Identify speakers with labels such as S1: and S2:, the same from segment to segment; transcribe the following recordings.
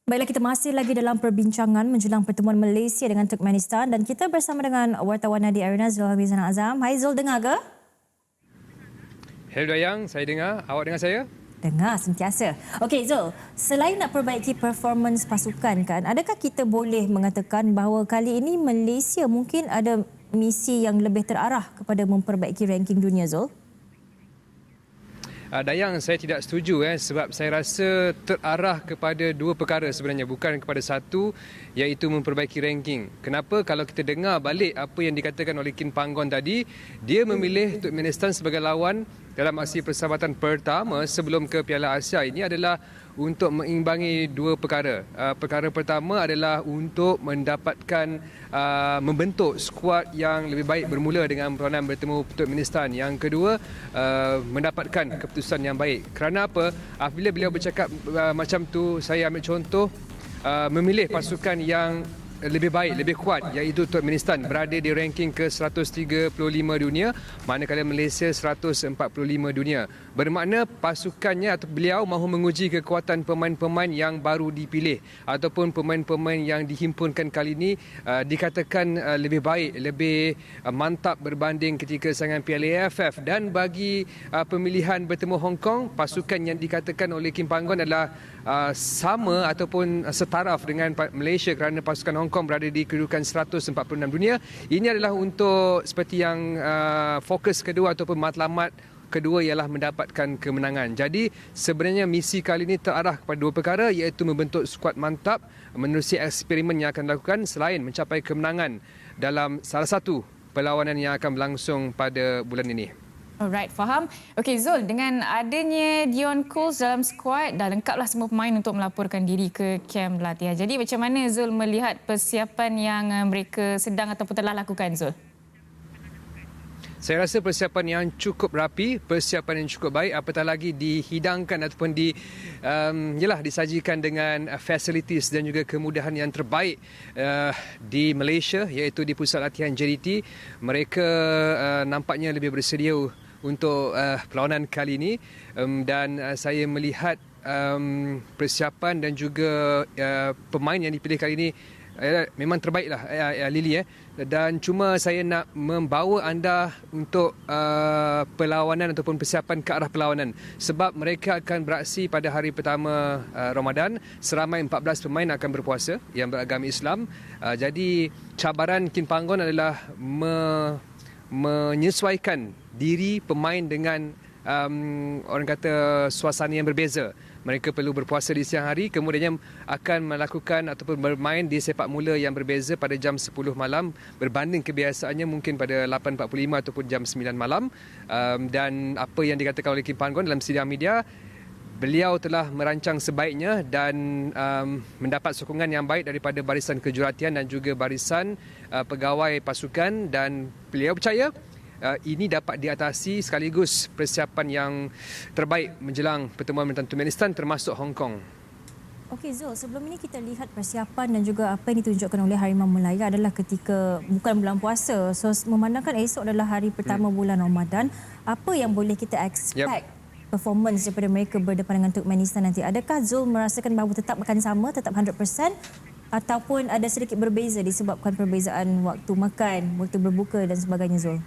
S1: Baiklah, kita masih lagi dalam perbincangan menjelang pertemuan Malaysia dengan Turkmenistan dan kita bersama dengan wartawan Nadi Arena Zul Hamizan Azam. Hai Zul, dengar ke?
S2: Hello Dayang, saya dengar. Awak dengar saya?
S1: Dengar sentiasa. Okey Zul, selain nak perbaiki performance pasukan kan, adakah kita boleh mengatakan bahawa kali ini Malaysia mungkin ada misi yang lebih terarah kepada memperbaiki ranking dunia, Zul?
S2: Dayang, saya tidak setuju sebab saya rasa terarah kepada dua perkara sebenarnya, bukan kepada satu, iaitu memperbaiki ranking. Kenapa? Kalau kita dengar balik apa yang dikatakan oleh Kin Panggon tadi, dia memilih Turkmenistan sebagai lawan dalam aksi persahabatan pertama sebelum ke Piala Asia ini adalah untuk mengimbangi dua perkara. Perkara pertama adalah untuk mendapatkan membentuk skuad yang lebih baik bermula dengan peranan bertemu Turkmenistan. Yang kedua, mendapatkan keputusan yang baik. Kerana apa? Apabila beliau bercakap macam tu, saya ambil contoh memilih pasukan yang lebih baik, lebih kuat, iaitu Turkmenistan berada di ranking ke-135 dunia, manakala Malaysia 145 dunia. Bermakna pasukannya atau beliau mahu menguji kekuatan pemain-pemain yang baru dipilih ataupun pemain-pemain yang dihimpunkan kali ini dikatakan lebih baik, lebih mantap berbanding ketika saingan Piala AFF. Dan bagi pemilihan bertemu Hong Kong, pasukan yang dikatakan oleh Kin Panggon adalah sama ataupun setaraf dengan Malaysia kerana pasukan Hong Kong berada di kedudukan 146 dunia. Ini adalah untuk seperti yang fokus kedua ataupun matlamat kedua ialah mendapatkan kemenangan. Jadi sebenarnya misi kali ini terarah kepada dua perkara, iaitu membentuk skuad mantap menerusi eksperimen yang akan dilakukan selain mencapai kemenangan dalam salah satu perlawanan yang akan berlangsung pada bulan ini.
S3: Alright, faham. Okey Zul, dengan adanya Dion Coles dalam skuad, dah lengkaplah semua pemain untuk melaporkan diri ke kem latihan. Jadi macam mana Zul melihat persiapan yang mereka sedang ataupun telah lakukan, Zul?
S2: Saya rasa persiapan yang cukup rapi, persiapan yang cukup baik, apatah lagi dihidangkan ataupun disajikan dengan facilities dan juga kemudahan yang terbaik di Malaysia, iaitu di pusat latihan JDT. Mereka nampaknya lebih bersedia untuk perlawanan kali ini dan saya melihat persiapan dan juga pemain yang dipilih kali ini memang terbaiklah, Lily. Dan cuma saya nak membawa anda untuk perlawanan ataupun persiapan ke arah perlawanan, sebab mereka akan beraksi pada hari pertama Ramadan. Seramai 14 pemain akan berpuasa yang beragama Islam. Jadi cabaran Kin Panggon adalah menyesuaikan diri pemain dengan orang kata suasana yang berbeza. Mereka perlu berpuasa di siang hari, kemudiannya akan melakukan ataupun bermain di sepak mula yang berbeza pada jam 10 malam berbanding kebiasaannya mungkin pada 8.45 ataupun jam 9 malam. Dan apa yang dikatakan oleh Kin Panggon dalam sidang media, beliau telah merancang sebaiknya dan mendapat sokongan yang baik daripada barisan kejuratian dan juga barisan pegawai pasukan, dan beliau percaya ini dapat diatasi sekaligus persiapan yang terbaik menjelang pertemuan menentang Turkmenistan termasuk Hong Kong.
S1: Okey Zul, sebelum ini kita lihat persiapan dan juga apa yang ditunjukkan oleh Harimau Melaya adalah ketika bukan bulan puasa. So memandangkan esok adalah hari pertama bulan Ramadan, apa yang boleh kita expect performance daripada mereka berdepan dengan Turkmenistan nanti? Adakah Zul merasakan bahawa tetap akan sama, tetap 100%? Ataupun ada sedikit berbeza disebabkan perbezaan waktu makan, waktu berbuka dan sebagainya, Zul?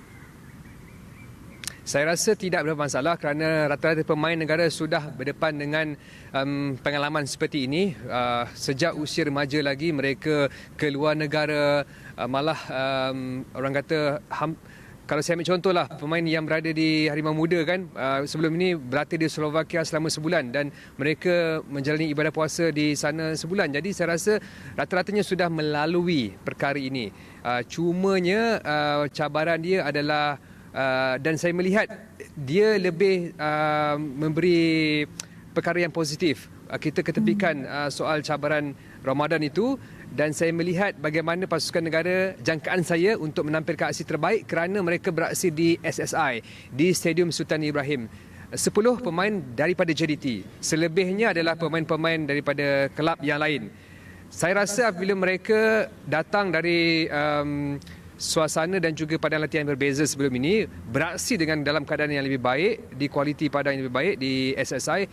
S2: Saya rasa tidak berapa masalah kerana rata-rata pemain negara sudah berdepan dengan pengalaman seperti ini. Sejak usia remaja lagi mereka ke luar negara, malah orang kata kalau saya ambil contohlah pemain yang berada di Harimau Muda kan, sebelum ini berlatih di Slovakia selama sebulan dan mereka menjalani ibadah puasa di sana sebulan. Jadi saya rasa rata-ratanya sudah melalui perkara ini. Cumanya cabaran dia adalah dan saya melihat dia lebih memberi perkara yang positif. Kita ketepikan soal cabaran Ramadan itu, dan saya melihat bagaimana pasukan negara, jangkaan saya untuk menampilkan aksi terbaik kerana mereka beraksi di SSI, di Stadium Sultan Ibrahim. 10 pemain daripada JDT, selebihnya adalah pemain-pemain daripada kelab yang lain. Saya rasa apabila mereka datang dari suasana dan juga padang latihan yang berbeza sebelum ini, beraksi dengan dalam keadaan yang lebih baik, di kualiti padang yang lebih baik di SSI,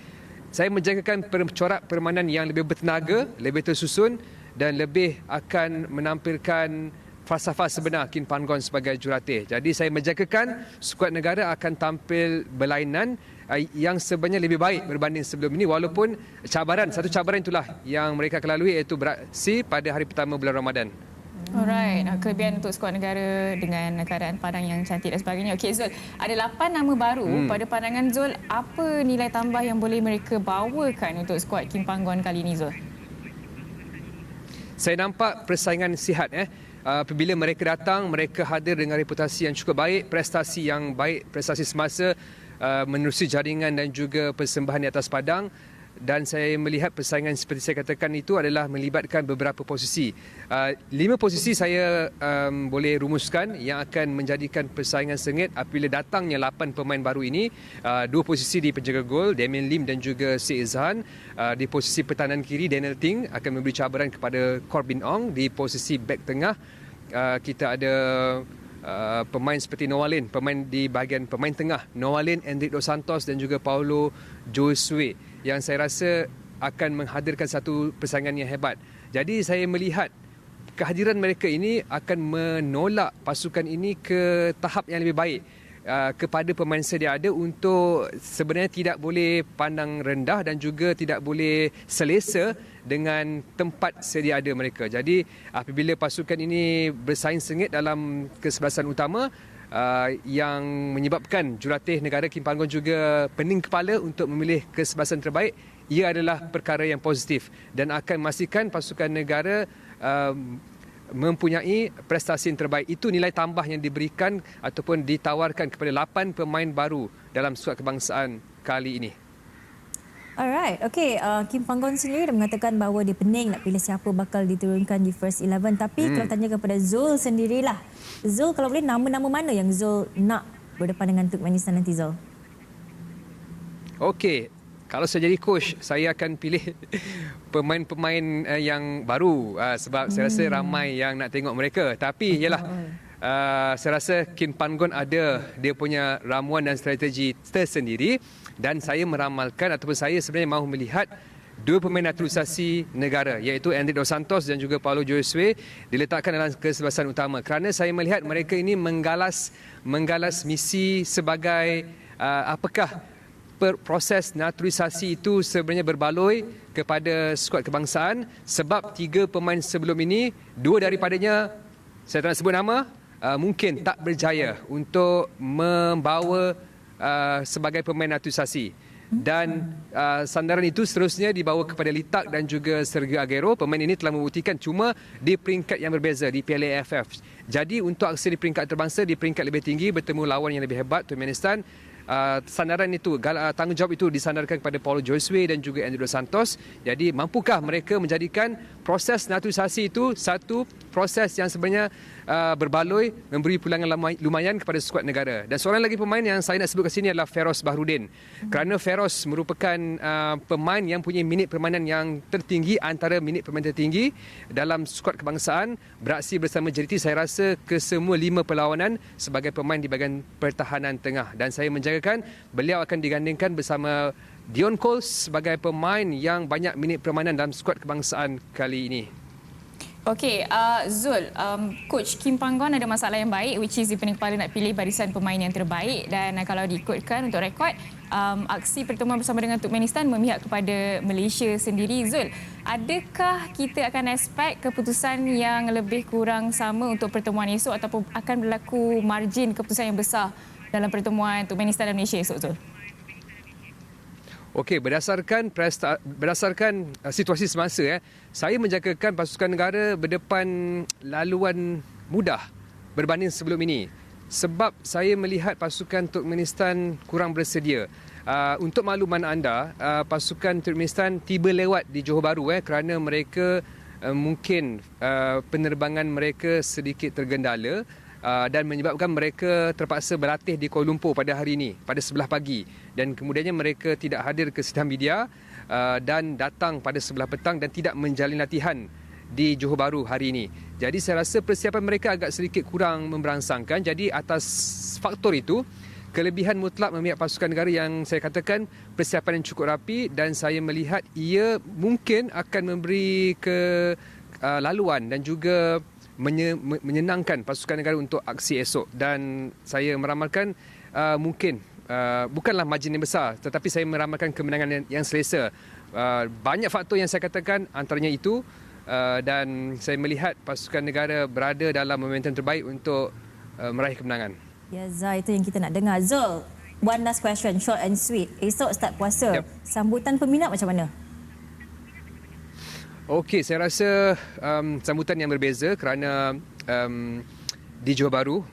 S2: saya menjagakan corak permainan yang lebih bertenaga, lebih tersusun dan lebih akan menampilkan falsafah sebenar King Panggon sebagai jurulatih. Jadi saya menjagakan skuad negara akan tampil berlainan yang sebenarnya lebih baik berbanding sebelum ini, walaupun satu cabaran itulah yang mereka akan lalui, iaitu beraksi pada hari pertama bulan Ramadan.
S3: Alright, kelebihan untuk skuad negara dengan keadaan padang yang cantik dan sebagainya. Okey Zul, ada 8 nama baru. Pada pandangan Zul, apa nilai tambah yang boleh mereka bawakan untuk skuad King Panggon kali ini, Zul?
S2: Saya nampak persaingan sihat. Apabila mereka datang, mereka hadir dengan reputasi yang cukup baik, prestasi yang baik, prestasi semasa menerusi jaringan dan juga persembahan di atas padang. Dan saya melihat persaingan seperti saya katakan itu adalah melibatkan beberapa posisi. 5 posisi saya boleh rumuskan yang akan menjadikan persaingan sengit apabila datangnya 8 pemain baru ini. 2 posisi di penjaga gol, Damien Lim dan juga Syed Izhan. Di posisi pertahanan kiri, Daniel Ting akan memberi cabaran kepada Corbin Ong. Di posisi bek tengah, kita ada pemain seperti Noalin, pemain di bahagian pemain tengah, Noalin, Endrick Dos Santos dan juga Paulo Josue, yang saya rasa akan menghadirkan satu persaingan yang hebat. Jadi saya melihat kehadiran mereka ini akan menolak pasukan ini ke tahap yang lebih baik kepada pemain sedia ada, untuk sebenarnya tidak boleh pandang rendah dan juga tidak boleh selesa dengan tempat sedia ada mereka. Jadi apabila pasukan ini bersaing sengit dalam kesebelasan utama, yang menyebabkan jurulatih negara King Panggon juga pening kepala untuk memilih kesebelasan terbaik, ia adalah perkara yang positif dan akan memastikan pasukan negara mempunyai prestasi yang terbaik. Itu nilai tambah yang diberikan ataupun ditawarkan kepada 8 pemain baru dalam skuad kebangsaan kali ini.
S1: Alright, okay. King Panggon sendiri dah mengatakan bahawa dia pening nak pilih siapa bakal diturunkan di First 11. Tapi kalau tanya kepada Zul sendirilah, Zul kalau boleh nama-nama mana yang Zul nak berdepan dengan Turkmenistan nanti, Zul?
S2: Okey, kalau saya jadi coach, saya akan pilih pemain-pemain yang baru sebab saya rasa ramai yang nak tengok mereka. Tapi yalah, saya rasa King Panggon ada dia punya ramuan dan strategi tersendiri, dan saya meramalkan ataupun saya sebenarnya mahu melihat 2 pemain naturalisasi negara, iaitu Endrick Dos Santos dan juga Paulo Josue diletakkan dalam kesebelasan utama, kerana saya melihat mereka ini menggalas misi sebagai apakah proses naturalisasi itu sebenarnya berbaloi kepada skuad kebangsaan, sebab 3 pemain sebelum ini, 2 daripadanya saya tak nak sebut nama, mungkin tak berjaya untuk membawa sebagai pemain naturalisasi. Dan sandaran itu seterusnya dibawa kepada Litak dan juga Sergio Aguero. Pemain ini telah membuktikan cuma di peringkat yang berbeza di Piala AFF. Jadi untuk aksi di peringkat terbangsa, di peringkat lebih tinggi bertemu lawan yang lebih hebat, Turkmenistan, sandaran itu, tanggungjawab itu disandarkan kepada Paulo Josue dan juga Endrick Dos Santos. Jadi mampukah mereka menjadikan proses naturalisasi itu satu proses yang sebenarnya berbaloi, memberi pulangan lumayan kepada skuad negara. Dan seorang lagi pemain yang saya nak sebut kat sini adalah Feroz Bahruddin. Kerana Feroz merupakan pemain yang punya minit permainan yang tertinggi, antara minit permainan tertinggi dalam skuad kebangsaan, beraksi bersama JDT saya rasa ke semua 5 perlawanan sebagai pemain di bahagian pertahanan tengah. Dan saya menjagakan beliau akan digandingkan bersama Dion Coles sebagai pemain yang banyak minit permainan dalam skuad kebangsaan kali ini.
S3: Okey, Zul, Coach King Panggon ada masalah yang baik, which is di pening kepala nak pilih barisan pemain yang terbaik. Dan kalau diikutkan untuk rekod, aksi pertemuan bersama dengan Turkmenistan memihak kepada Malaysia sendiri. Zul, adakah kita akan expect keputusan yang lebih kurang sama untuk pertemuan esok, ataupun akan berlaku margin keputusan yang besar dalam pertemuan Turkmenistan dan Malaysia esok, Zul?
S2: Okey, berdasarkan situasi semasa, saya menjagakan pasukan negara berdepan laluan mudah berbanding sebelum ini. Sebab saya melihat pasukan Turkmenistan kurang bersedia. Untuk makluman anda, pasukan Turkmenistan tiba lewat di Johor Bahru kerana mereka mungkin penerbangan mereka sedikit tergendala. Dan menyebabkan mereka terpaksa berlatih di Kuala Lumpur pada hari ini, pada 11 pagi. Dan kemudiannya mereka tidak hadir ke sidang media dan datang pada 11 petang dan tidak menjalin latihan di Johor Bahru hari ini. Jadi saya rasa persiapan mereka agak sedikit kurang memberangsangkan. Jadi atas faktor itu, kelebihan mutlak memihak pasukan negara yang saya katakan persiapan yang cukup rapi dan saya melihat ia mungkin akan memberi laluan dan juga menyenangkan pasukan negara untuk aksi esok. Dan saya meramalkan mungkin bukanlah margin yang besar, tetapi saya meramalkan kemenangan yang selesa. Banyak faktor yang saya katakan, antaranya itu, dan saya melihat pasukan negara berada dalam momentum terbaik untuk meraih kemenangan.
S1: Ya Zai, itu yang kita nak dengar. Zul, one last question, short and sweet. Esok start puasa.
S2: Yep.
S1: Sambutan peminat macam mana?
S2: Okey, saya rasa sambutan yang berbeza kerana di Johor Bahru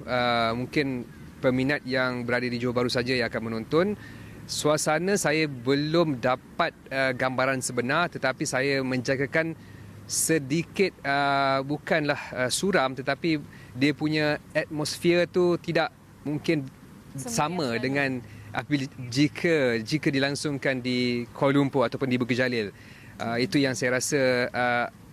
S2: mungkin peminat yang berada di Johor Bahru saja yang akan menonton. Suasana saya belum dapat gambaran sebenar, tetapi saya menjagakan sedikit bukanlah suram, tetapi dia punya atmosfer tu tidak mungkin sama dengan jika dilangsungkan di Kuala Lumpur ataupun di Bukit Jalil. Itu yang saya rasa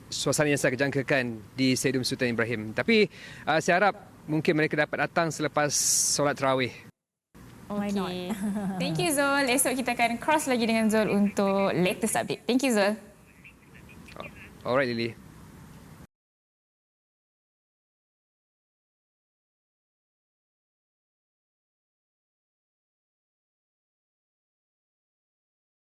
S2: suasana yang saya jangkakan di Stadium Sultan Ibrahim. Tapi saya harap mungkin mereka dapat datang selepas solat tarawih.
S1: Why not?
S3: Okay. Thank you Zul. Esok kita akan cross lagi dengan Zul untuk latest update. Thank you Zul.
S2: Alright Lily.